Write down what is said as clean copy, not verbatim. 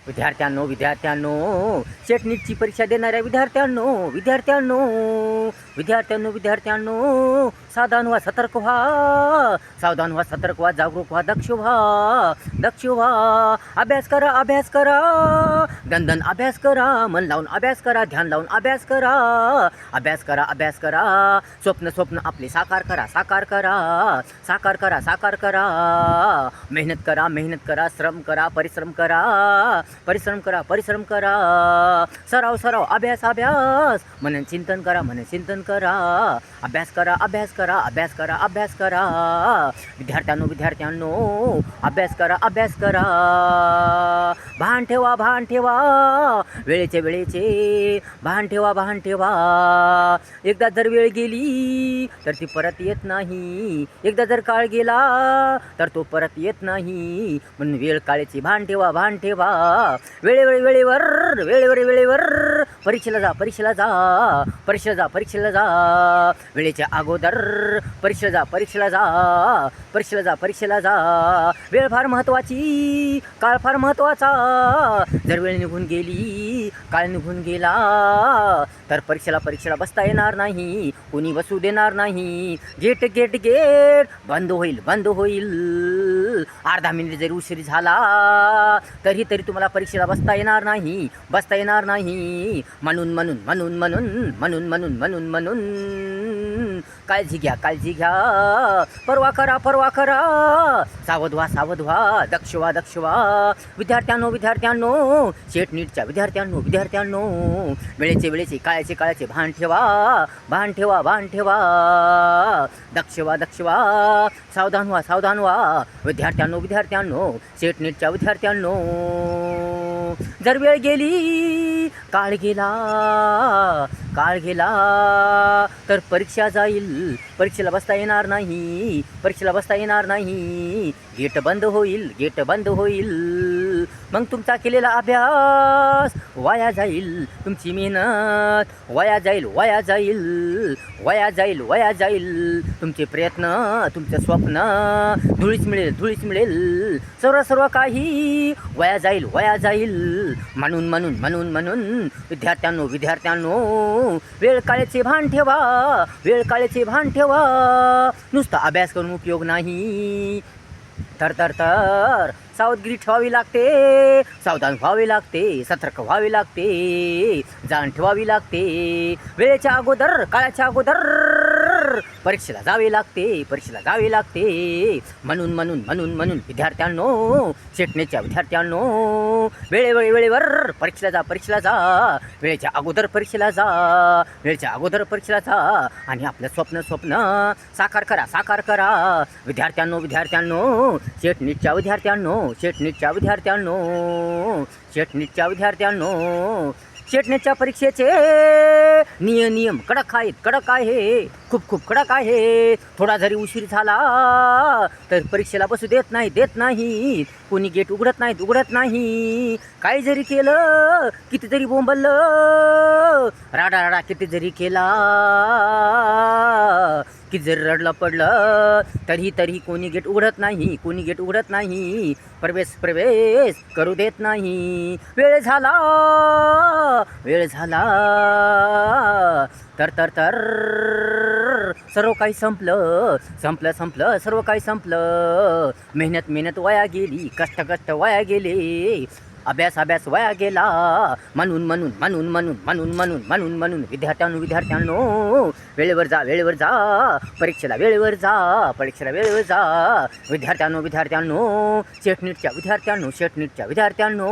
विद्यार्थ्यांनो सेट नीटची परीक्षा देणाऱ्या विद्यार्थ्यांनो सावधान व्हा, सतर्क व्हा, जागरूक व्हा, दक्ष व्हा. अभ्यास करा दणदण अभ्यास करा, मन लावून अभ्यास करा, ध्यान लावून अभ्यास करा. स्वप्न आपले साकार करा. मेहनत करा, श्रम करा, परिश्रम करा. सराव अभ्यास मनन चिंतन करा. अभ्यास करा. विद्यार्थ्यांनो अभ्यास करा. भान ठेवा वेळेचे भान ठेवा. एकदा जर वेळ गेली तर ती परत येत नाही, एकदा जर काळ गेला तर तो परत येत नाही. म्हणून वेळ काळाची भान ठेवा. वेळेवर परीक्षेला जा. वेळेच्या अगोदर परीक्षेला जा. वेळ फार महत्वाची, काळ फार महत्वाचा. जर वेळ निघून गेली, काळ निघून गेला तर परीक्षेला बसता येणार नाही, कोणी बसू देणार नाही. गेट बंद होईल. अर्धा मिनिट जरी उशीर झाला तरी तुम्हाला परीक्षेला बसता येणार नाही. म्हणून काळजी घ्या. परवा करा. सावध व्हा, दक्ष व्हा. विद्यार्थ्यांनो सेट नीटच्या विद्यार्थ्यांनो वेळेचे काळाचे भान ठेवा. दक्ष व्हा, सावधान व्हा. विद्यार्थ्यांनो सेट नीटच्या विद्यार्थ्यांनो जर वेळ गेली, काळ गेला तर परीक्षा जाईल, परीक्षेला बसता येणार नाही. गेट बंद होईल. मग तुमचा केलेला अभ्यास वाया जाईल, तुमची मेहनत वाया जाईल. तुमचे प्रयत्न, तुमचं स्वप्न धुळीच मिळेल. सर्व काही वाया जाईल. म्हणून विद्यार्थ्यांनो वेळ काळाचे भान ठेवा. नुसता अभ्यास करून उपयोग नाही. तर सावधगिरी ठेवावी लागते, सावधान व्हावे लागते, सतर्क व्हावे लागते, जाण ठेवावी लागते. वेळेच्या अगोदर, काळाच्या अगोदर परीक्षेला जावे लागते. म्हणून विद्यार्थ्यांनो सेटनेच्या विद्यार्थ्यांनो वेळेवर परीक्षेला जा. वेळेच्या अगोदर परीक्षेला जा. आणि आपलं स्वप्न साकार करा. विद्यार्थ्यांनो सेट नीटच्या विद्यार्थ्यांनो सेट नीटच्या परीक्षेचे नियम कडक आहे, खूप कडक आहे. थोडा जरी उशीर झाला तर परीक्षेला बसू देत नाही. कोणी गेट उघडत नाही. काही जरी केलं, किती जरी बोंबललं, राडा किती जरी केला, किती जरी रडलं पडलं तरी कोणी गेट उघडत नाही. प्रवेश करू देत नाही. वेळ झाला तर सर्व काही संपलं. सर्व काही संपलं. मेहनत वाया गेली, कष्ट वाया गेले, अभ्यास वाया गेला. म्हणून विद्यार्थ्यांनो वेळेवर जा. परीक्षेला वेळेवर जा. विद्यार्थ्यांनो सेट नीटच्या विद्यार्थ्यांनो